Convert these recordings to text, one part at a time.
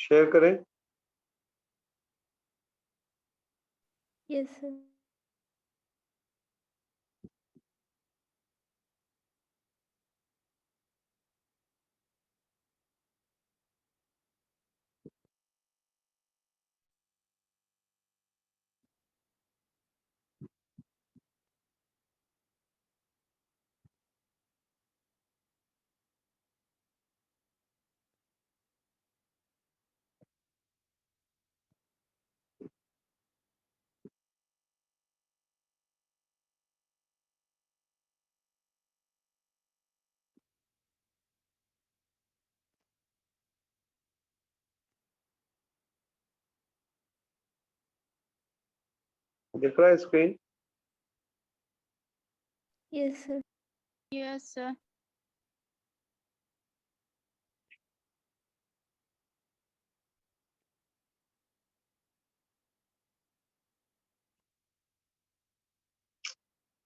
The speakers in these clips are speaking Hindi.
शेयर करें। Yes sir. दिख रहा है screen? Yes sir. Yes sir.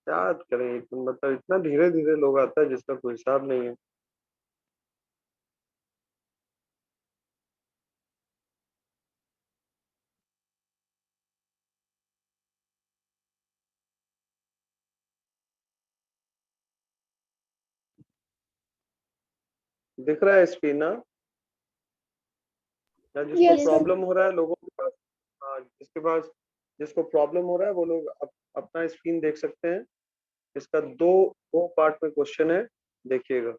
क्या करें, मतलब इतना धीरे धीरे लोग आता है जिसका कोई हिसाब नहीं है। दिख रहा है स्क्रीन ना? या जिसको यस सर। प्रॉब्लम हो रहा है लोगों के पास, हाँ, जिसको प्रॉब्लम हो रहा है वो लोग अपना स्क्रीन देख सकते हैं। इसका दो दो पार्ट में क्वेश्चन है, देखिएगा।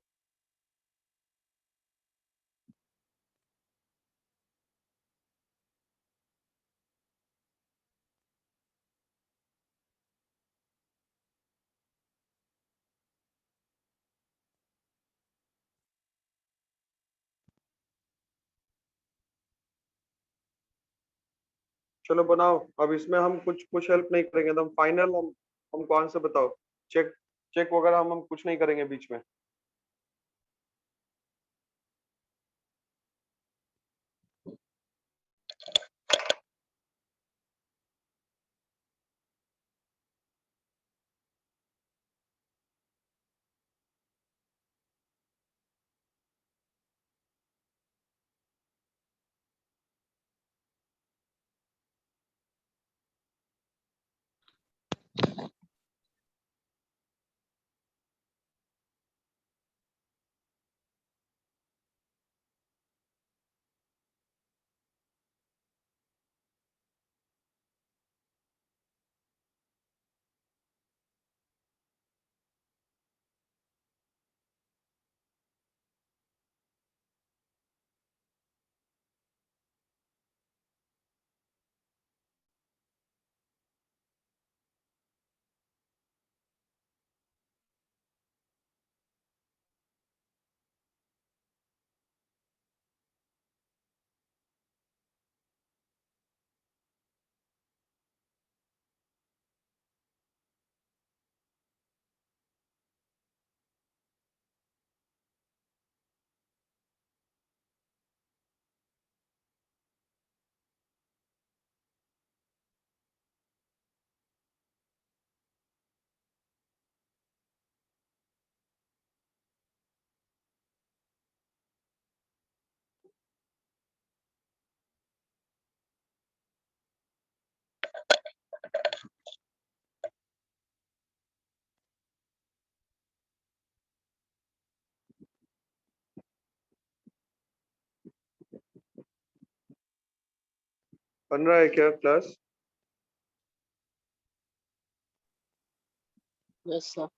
चलो बनाओ। अब इसमें हम कुछ हेल्प नहीं करेंगे, एकदम फाइनल। हम कौन से बताओ, चेक चेक वगैरह हम कुछ नहीं करेंगे बीच में। बन रहा है क्या class? Yes sir.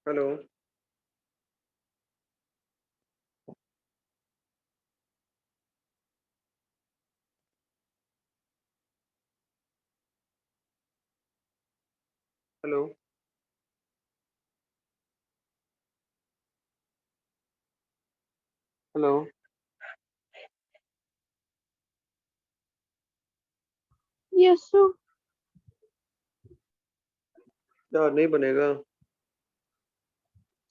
Hello. Hello. Hello. Yes sir. क्या नहीं बनेगा?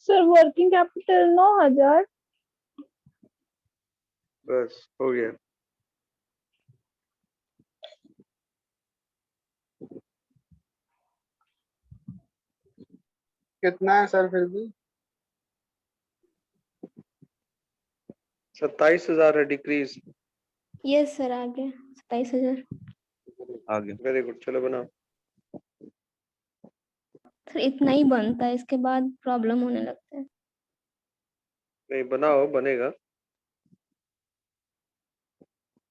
Sir working capital 9,000। बस हो गया। कितना है सर फिर भी? 27,000 है डिक्रीज। यस सर, आगे 27,000। आगे वेरी गुड, चलो बनाओ। सर इतना ही बनता है, इसके बाद प्रॉब्लम होने लगता है। नहीं बनाओ, बनेगा।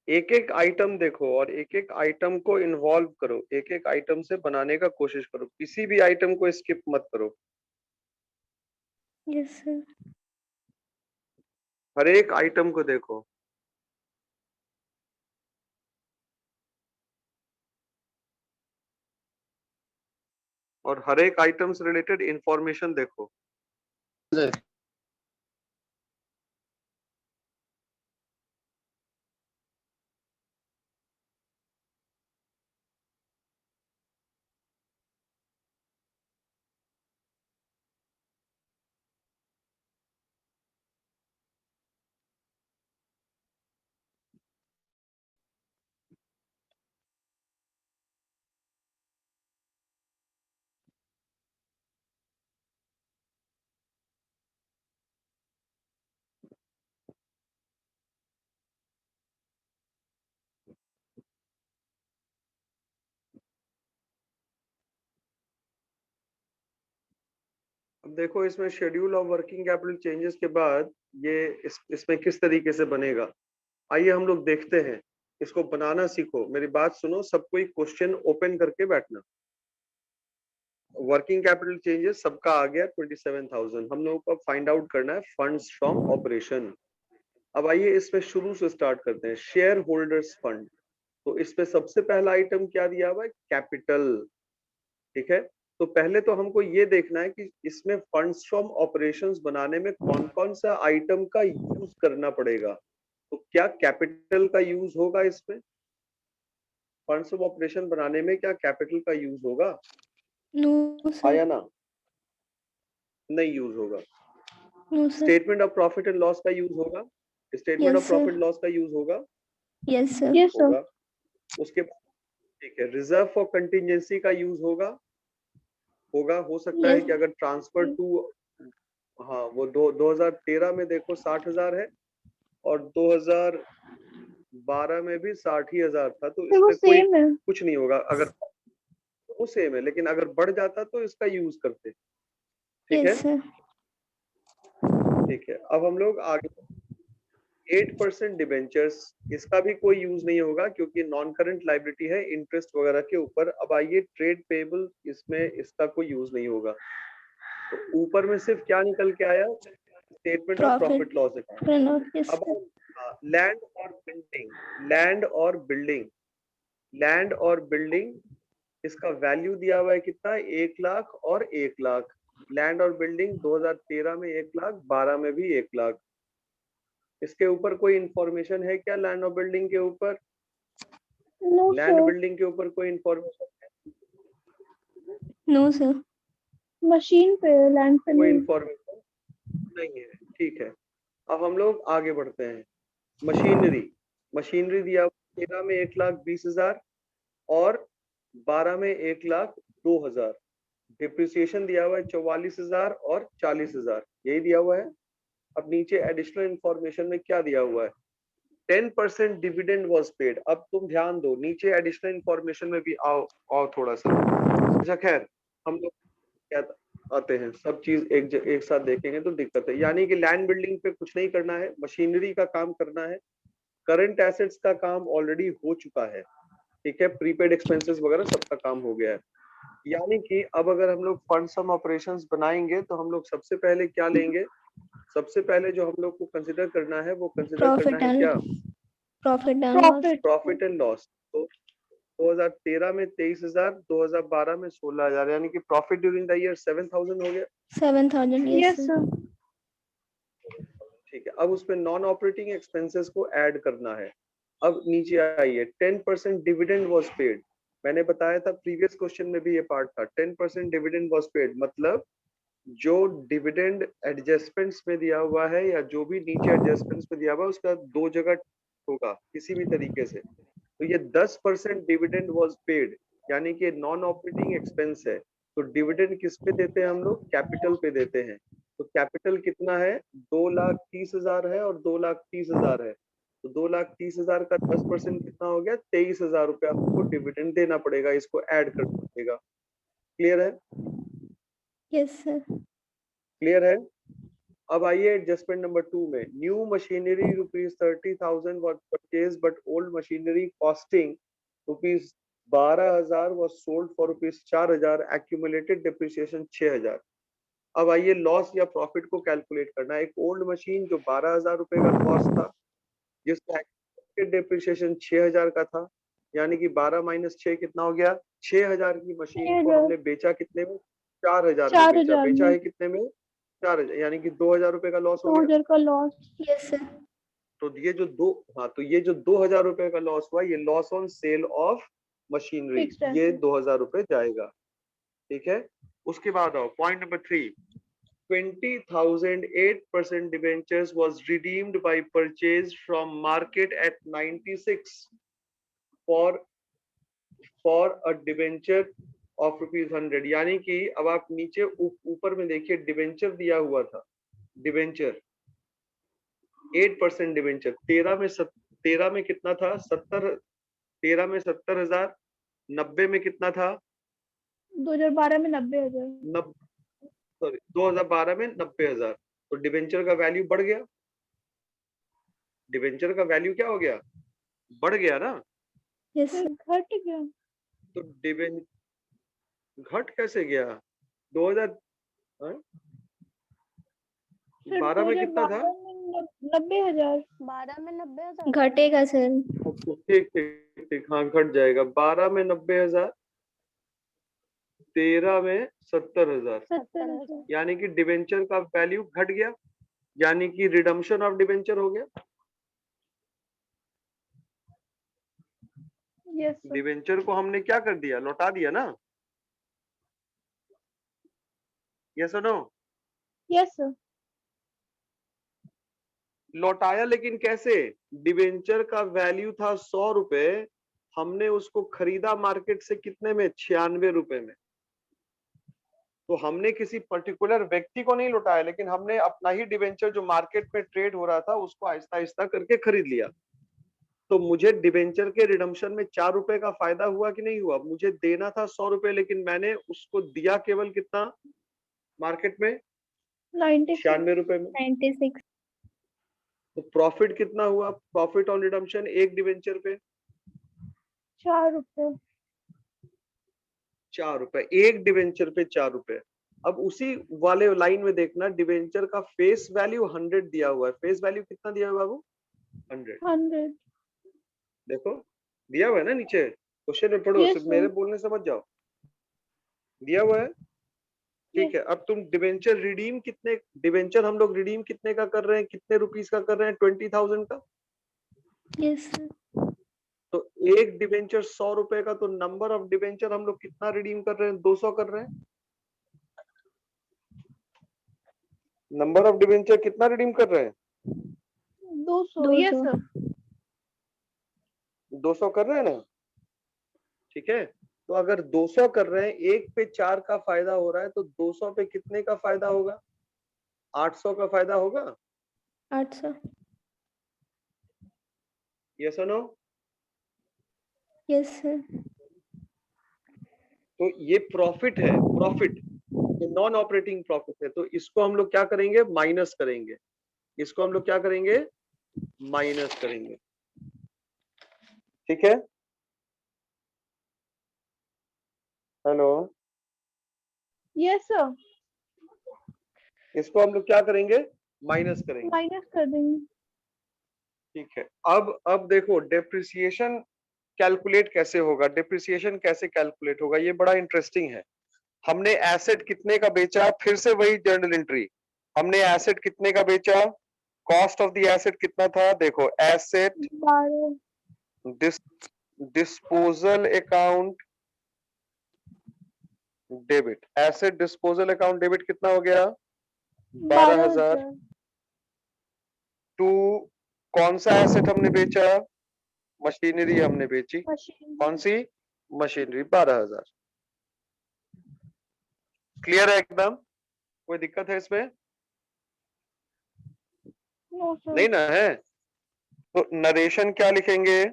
एक एक आइटम देखो और एक एक आइटम को इन्वॉल्व करो, एक एक आइटम से बनाने का कोशिश करो, किसी भी आइटम को स्किप मत करो। Yes sir. हर एक आइटम को देखो। और हर एक आइटम से रिलेटेड इंफॉर्मेशन देखो। अब देखो इसमें schedule of working capital changes के बाद ये इसमें किस तरीके से बनेगा। आइए हम लोग देखते हैं। इसको बनाना सीखो, मेरी बात सुनो, सब कोई क्वेश्चन ओपन करके बैठना। वर्किंग कैपिटल चेंजेस सबका आ गया 27,000। हम लोगों को फाइंड आउट करना है फंड्स फ्रॉम ऑपरेशन। अब आइए इसमें शुरू से स्टार्ट करते हैं। शेयर होल्डर्स फंड, तो इसमें सबसे पहला आइटम क्या दिया हुआ है? कैपिटल। ठीक है, तो पहले तो हमको ये देखना है कि इसमें फंड्स फ्रॉम ऑपरेशंस बनाने में कौन कौन सा आइटम का यूज करना पड़ेगा। तो क्या कैपिटल का यूज होगा इसमें? फंड्स ऑफ ऑपरेशन बनाने में क्या कैपिटल का यूज होगा? No sir. आया ना? नहीं यूज होगा। No sir. Statement of profit and loss का यूज होगा? Statement of yes profit sir. Loss का यूज होगा? Yes sir. Yes sir. होगा। उसके बाद ठीक है, रिजर्व फॉर कंटिजेंसी का यूज होगा? होगा। हो सकता है यस। कि अगर ट्रांसफर टू, हाँ वो 2013 में देखो 60,000 है और 2012 में भी 60,000 था, तो सर वो इसमें कोई सेम है। कुछ नहीं होगा। अगर वो सेम है, लेकिन अगर बढ़ जाता तो इसका यूज करते। ठीक है, यस सर। ठीक है। अब हम लोग आगे 8% डिबेंचर्स, इसका भी कोई यूज नहीं होगा क्योंकि नॉन करंट लाइबिलिटी है इंटरेस्ट वगैरह के ऊपर। अब आइए ट्रेड पेबल, इसमें इसका कोई यूज नहीं होगा। तो ऊपर में सिर्फ क्या निकल के आया? Statement of profit loss account. Yes अब सर। लैंड और बिल्डिंग, लैंड और बिल्डिंग, लैंड और बिल्डिंग, इसका वैल्यू दिया हुआ है कितना? 1,00,000 और 1,00,000। लैंड और बिल्डिंग 2013 में 1,00,000, 12 में भी 1,00,000। इसके ऊपर कोई इंफॉर्मेशन है क्या? लैंड और बिल्डिंग के ऊपर, नो लैंड सर। बिल्डिंग के ऊपर कोई इंफॉर्मेशन है? No sir. मशीन पे, लैंड पे कोई नहीं। इंफॉर्मेशन नहीं है। ठीक है, अब हम लोग आगे बढ़ते हैं। मशीनरी, मशीनरी दिया 13 में 1,20,000, और 12 में 1,02,000। डिप्रिसिएशन दिया हुआ है 44,000 और 40,000, यही दिया हुआ है। अब नीचे एडिशनल इंफॉर्मेशन में क्या दिया हुआ है, 10% डिविडेंड वाज पेड। अब तुम ध्यान दो, नीचे एडिशनल इंफॉर्मेशन में भी आओ थोड़ा सा। अच्छा खैर, हम लोग क्या आते हैं, सब चीज एक साथ देखेंगे तो दिक्कत है। यानी कि लैंड बिल्डिंग पे कुछ नहीं करना है, मशीनरी का काम करना है, करंट एसेट्स का काम ऑलरेडी हो चुका है, ठीक है, प्रीपेड एक्सपेंसेस वगैरह सबका काम हो गया है। यानी कि अब अगर हम लोग फंड सम ऑपरेशंस बनाएंगे तो हम लोग सबसे पहले क्या लेंगे, सबसे पहले जो हम लोग को कंसिडर करना है वो कंसिडर करना प्रॉफिट है एंड क्या, profit and loss. Profit and loss. तो 2013 में 23,000, 2012 में 16,000, यानी कि प्रॉफिट ड्यूरिंग द ईयर 7,000 हो गया। 7,000 Yes, यस sir. ठीक है, अब उसमें नॉन ऑपरेटिंग एक्सपेंसेस को ऐड करना है। अब नीचे आइए, 10% डिविडेंड वाज पेड। मैंने बताया था प्रीवियस क्वेश्चन में भी ये पार्ट था, 10% डिविडेंड वाज पेड, मतलब जो डिविडेंड एडजस्टमेंट्स में दिया हुआ है या जो भी नीचे एडजस्टमेंट्स में दिया हुआ है उसका दो जगह होगा किसी भी तरीके से। तो ये 10% डिविडेंड वाज पेड, यानी कि नॉन ऑपरेटिंग एक्सपेंस है। तो डिविडेंड किस पे देते हैं हम लोग, कैपिटल पे देते हैं। तो कैपिटल कितना है, 2,30,000 है और 2,30,000 है। तो 2,30,000 का 10% कितना हो गया, 23,000 रुपया आपको डिविडेंड देना पड़ेगा, इसको ऐड कर पड़ेगा। क्लियर है, यस सर। क्लियर है। अब आइए एडजस्टमेंट नंबर 2 में, new machinery ₹30,000 was purchased but old machinery costing ₹12,000 was sold for ₹4,000, accumulated depreciation 6,000। अब आइए लॉस या प्रॉफिट को कैलकुलेट करना है। एक ओल्ड मशीन जो 12,000 रुपए का कॉस्ट था, जिसका एक्यूमुलेटेड डेप्रिसिएशन 6,000 का था, यानी कि 12 माइनस 6 कितना हो गया, 6,000 की मशीन को हमने बेचा कितने में, 4,000 में बेचा। 4,000 बेचा में है कितने में, 4,000, यानी कि 2,000 रुपए का लॉस हो गया। 2,000 का लॉस। Yes sir. तो ये जो दो, हाँ, तो ये जो 2,000 रुपए का लॉस हुआ, ये loss on sale of machinery, Fixed ये asset. 2,000 रुपए जाएगा। ठीक है, उसके बाद आओ point number 3, 20,000 8% debentures was redeemed by purchase from market at 96 for a debenture of ₹100। यानी कि अब आप नीचे ऊपर में देखिए, डिबेंचर दिया हुआ था, डिबेंचर 8% डिबेंचर 13 में कितना था, 13 में 70,000, 90 में कितना था, 2012 में 90,000। सॉरी 2012 में 90,000। तो डिबेंचर का वैल्यू बढ़ गया, डिबेंचर का वैल्यू क्या हो गया, बढ़ गया ना। यस फिर सर। घट गया। तो डिबेंचर घट कैसे गया, 2000 फिर 12 में कितना था, 2012 में 90,000। 12 में 90,000 घटेगा सर। ठीक ठीक ठीक, हाँ घट जाएगा। 12 में 90,000, 13 में 70,000, 70,000। यानी कि डिबेंचर का वैल्यू घट गया, यानी कि रिडम्पशन ऑफ डिबेंचर हो गया। Yes sir. डिबेंचर को हमने क्या कर दिया, लौटा दिया ना, यस और नो। Yes sir. लौटाया, लेकिन कैसे, डिबेंचर का वैल्यू था 100 रुपए, हमने उसको खरीदा मार्केट से कितने में, 96 रुपए में। तो हमने किसी पर्टिकुलर व्यक्ति को नहीं लौटाया, लेकिन हमने अपना ही डिबेंचर जो मार्केट में ट्रेड हो रहा था उसको आहिस्ता आहिस्ता करके खरीद लिया। तो मुझे डिबेंचर के रिडम्पशन में 4 रुपए का फायदा हुआ कि नहीं हुआ, मुझे देना था 100 रुपए, लेकिन मैंने उसको दिया केवल कितना मार्केट में, 96 रुपए में। 96। तो प्रॉफिट कितना हुआ, प्रॉफिट ऑन रिडम्पशन एक डिबेंचर पे 4 रुपए। 4 रुपए, एक डिबेंचर पे 4 रुपए। अब उसी वाले लाइन में देखना, डिबेंचर का फेस वैल्यू 100 दिया हुआ है, फेस वैल्यू कितना दिया हुआ है बाबू, 100। देखो दिया हुआ है ना नीचे, क्वेश्चन में पढ़ो, Yes, सिर्फ sir. मेरे बोलने समझ जाओ, दिया हुआ है। ठीक है, अब तुम डिबेंचर रिडीम कितने, डिबेंचर हम लोग रिडीम कितने का कर रहे हैं, कितने रुपीस का कर रहे हैं, 20,000 का। Yes sir. तो एक डिबेंचर 100 रुपए का, तो नंबर ऑफ डिबेंचर हम लोग कितना रिडीम कर रहे हैं, 200 कर रहे हैं। नंबर ऑफ डिबेंचर कितना रिडीम कर रहे हैं, 200। Yes sir. 200 कर रहे हैं ना। ठीक है, तो अगर 200 कर रहे हैं, एक पे 4 का फायदा हो रहा है, तो 200 पे कितने का फायदा होगा? 800 का फायदा होगा? 800। यस और नो? Yes sir. तो ये प्रॉफिट है, प्रॉफिट, ये नॉन ऑपरेटिंग प्रॉफिट है, तो इसको हम लोग क्या करेंगे? माइनस करेंगे। इसको हम लोग क्या करेंगे? माइनस करेंगे। ठीक है, हेलो, यस सर, इसको हम लोग क्या करेंगे? माइनस करेंगे। माइनस कर देंगे। ठीक है, अब देखो डेप्रिसिएशन कैलकुलेट कैसे होगा, डेप्रिसिएशन कैसे कैलकुलेट होगा, ये बड़ा इंटरेस्टिंग है। हमने एसेट कितने का बेचा? फिर से वही जर्नल एंट्री, हमने एसेट कितने का बेचा? कॉस्ट ऑफ द एसेट कितना था? देखो, asset 12। Disposal account debit, asset disposal account debit कितना हो गया? 12,000। 12,000। टू, कौन सा एसेट हमने बेचा? मशीनरी हमने बेची। मशीन। कौन सी? मशीनरी, 12,000। क्लियर है एकदम? कोई दिक्कत है इसमें? No sir. नहीं ना है? तो नरेशन क्या लिखेंगे?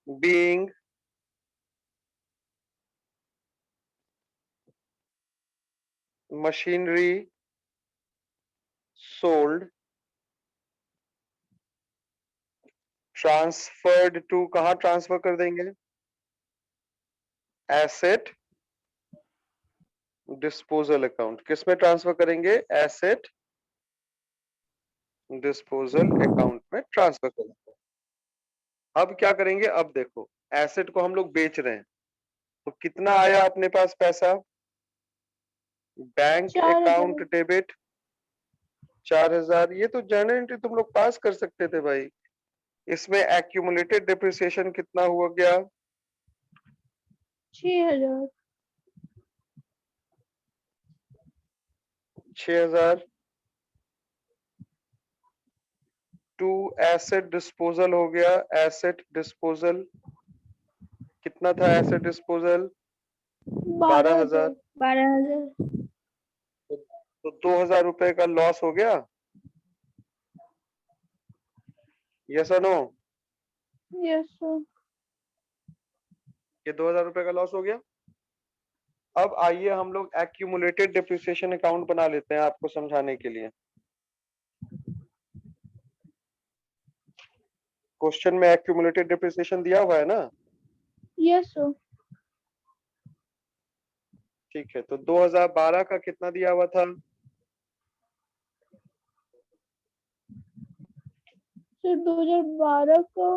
Being machinery sold transferred to, कहां ट्रांसफर कर देंगे? Asset disposal account. किस में ट्रांसफर करेंगे? एसेट डिस्पोजल अकाउंट में ट्रांसफर करेंगे। अब क्या करेंगे? अब देखो, एसेट को हम लोग बेच रहे हैं, तो कितना आया अपने पास पैसा? बैंक 4,000। Account debit 4,000। ये तो जर्नल एंट्री तुम लोग पास कर सकते थे भाई। इसमें एक्यूमुलेटेड डिप्रिसिएशन कितना हुआ गया? 6,000। 6,000। टू, एसेट डिस्पोजल हो गया, एसेट डिस्पोजल कितना था? Asset disposal 12,000। 12,000। तो 2,000 रुपए का लॉस हो गया। यस और नो? Yes sir. ये 2,000 रुपए का लॉस हो गया। अब आइए हम लोग एक्यूमुलेटेड डिप्रिसिएशन अकाउंट बना लेते हैं आपको समझाने के लिए। क्वेश्चन में एक्यूमुलेटेड डिप्रिसिएशन दिया हुआ है ना? Yes sir. ठीक है, तो 2012 का कितना दिया हुआ था? सर 2012 का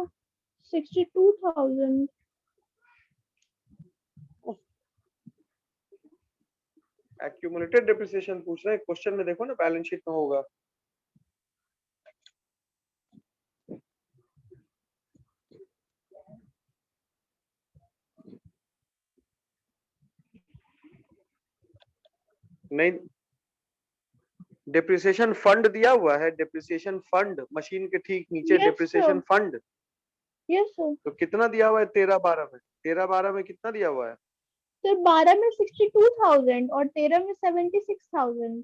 62,000। एक्यूमुलेटेड डिप्रिसिएशन पूछ रहे हैं, क्वेश्चन में देखो ना, बैलेंस शीट में होगा। नहीं, डिप्रिसिएशन फंड दिया हुआ है, डिप्रिसिएशन फंड मशीन के ठीक नीचे Yes, depreciation sir. Fund. Yes sir. तो कितना दिया हुआ है 13-12 में? 13-12 में कितना दिया हुआ है? सर 12 में 62,000 और 13 में 76,000।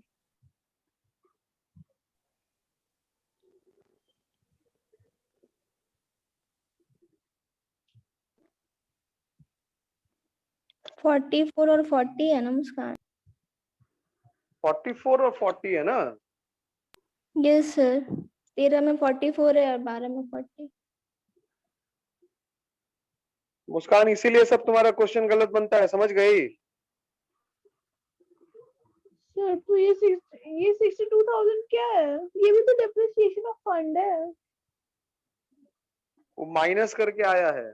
फोर्टी फोर और 40 है ना मुस्कान? 44 और 40 है ना? Yes sir. 13 में 44 है और 12 में 40। मुस्कान, इसीलिए सब तुम्हारा क्वेश्चन गलत बनता है, समझ गई? सर तो ये 62,000 क्या है? ये भी तो डेप्रिसिएशन ऑफ फंड है। वो माइनस करके आया है,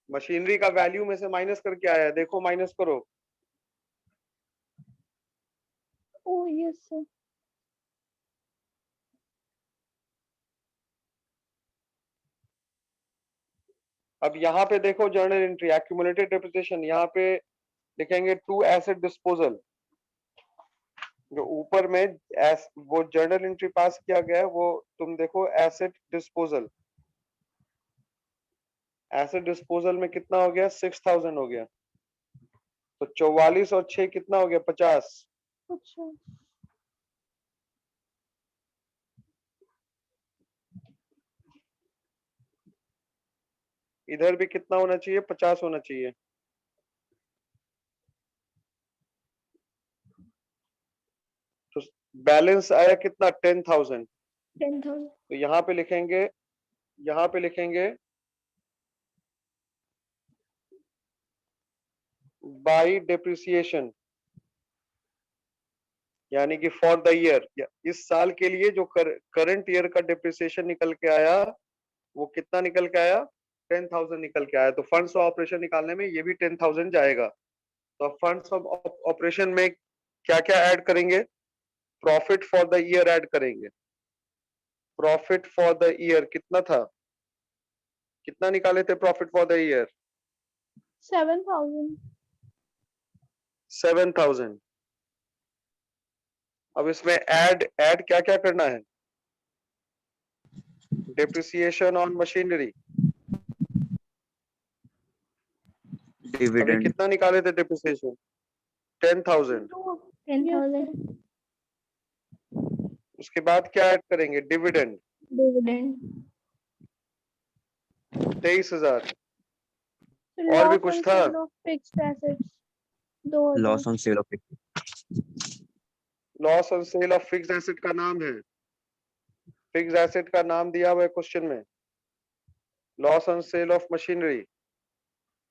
मशीनरी का वैल्यू में से माइनस करके आया है, देखो माइनस करो। Oh yes sir. अब यहाँ पे देखो जर्नल एंट्री एक्यूमुलेटेड डिप्रिसिएशन, यहाँ पे लिखेंगे टू एसेट डिस्पोजल। जो ऊपर में वो जर्नल एंट्री पास किया गया है, वो तुम देखो एसेट डिस्पोजल। एसेट डिस्पोजल में कितना हो गया? 6000 हो गया। तो 44 और 6 कितना हो गया? 50। अच्छा इधर भी कितना होना चाहिए? 50 होना चाहिए। तो बैलेंस आया कितना? 10,000। 10,000। तो यहाँ पे लिखेंगे बाई डेप्रिसिएशन, यानी कि फॉर द ईयर, इस साल के लिए जो करंट ईयर का डेप्रिसिएशन निकल के आया वो कितना निकल के आया? 10,000 निकल के आया। तो फंड्स ऑफ ऑपरेशन निकालने में ये भी 10,000 जाएगा। तो फंड्स ऑफ ऑपरेशन में क्या क्या ऐड करेंगे? Profit for the year add करेंगे। प्रॉफिट फॉर द ईयर कितना था? कितना निकाले थे प्रॉफिट फॉर द ईयर? 7,000। 7,000। अब इसमें ऐड क्या क्या करना है? Depreciation on machinery. अभी डिविडेंड कितना निकाले थे डेप्रिसिएशन? 10,000। 10,000 उसके बाद क्या ऐड करेंगे? Dividend dividend. 23,000। और भी कुछ था? Fixed assets 2,000। Loss on sale of loss on sale of fixed asset का नाम है, फिक्स्ड एसेट का नाम दिया हुआ है क्वेश्चन में। Loss on sale of machinery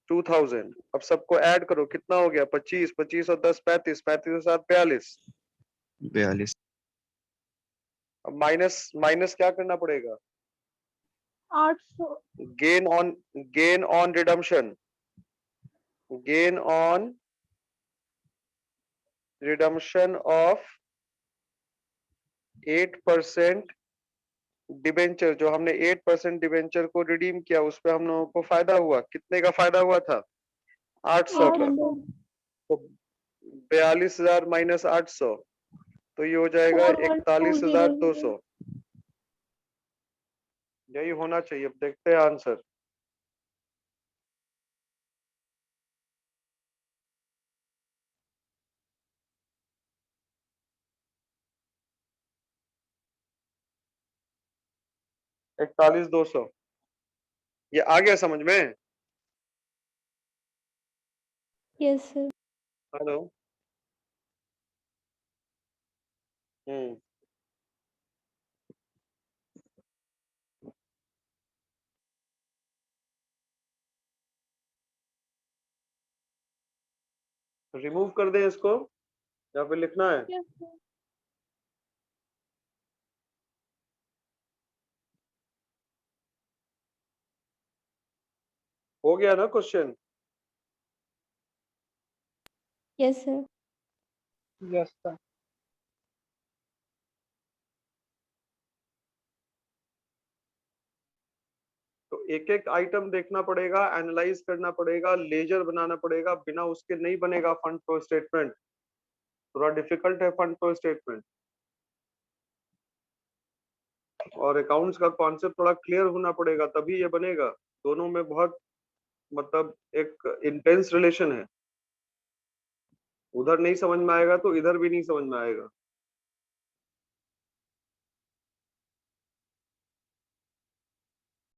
2,000। अब सबको ऐड करो, कितना हो गया? 25, 25 और 10 35, 35 और 7 42। 42 अब माइनस क्या करना पड़ेगा? 800। Gain on redemption, gain on redemption of 8% debenture. जो हमने 8% डिबेंचर को रिडीम किया उस पे हम लोगों को फायदा हुआ। कितने का फायदा हुआ था? 800 का। 800। तो 42,000 माइनस 800, तो ये हो जाएगा 41,200। यही होना चाहिए। अब देखते हैं आंसर। इकतालीस 200। ये आ गया समझ में? Yes sir. हेलो। हम्म। रिमूव कर दें इसको या फिर लिखना है? हो गया ना question? Yes sir. Yes sir. तो एक एक आइटम देखना पड़ेगा, एनालाइज करना पड़ेगा, लेजर बनाना पड़ेगा। बिना उसके नहीं बनेगा फंड फ्लो स्टेटमेंट। थोड़ा डिफिकल्ट है फंड फ्लो स्टेटमेंट, और अकाउंट्स का कॉन्सेप्ट थोड़ा क्लियर होना पड़ेगा तभी ये बनेगा। दोनों में बहुत मतलब एक इंटेंस रिलेशन है। उधर नहीं समझ में आएगा तो इधर भी नहीं समझ में आएगा।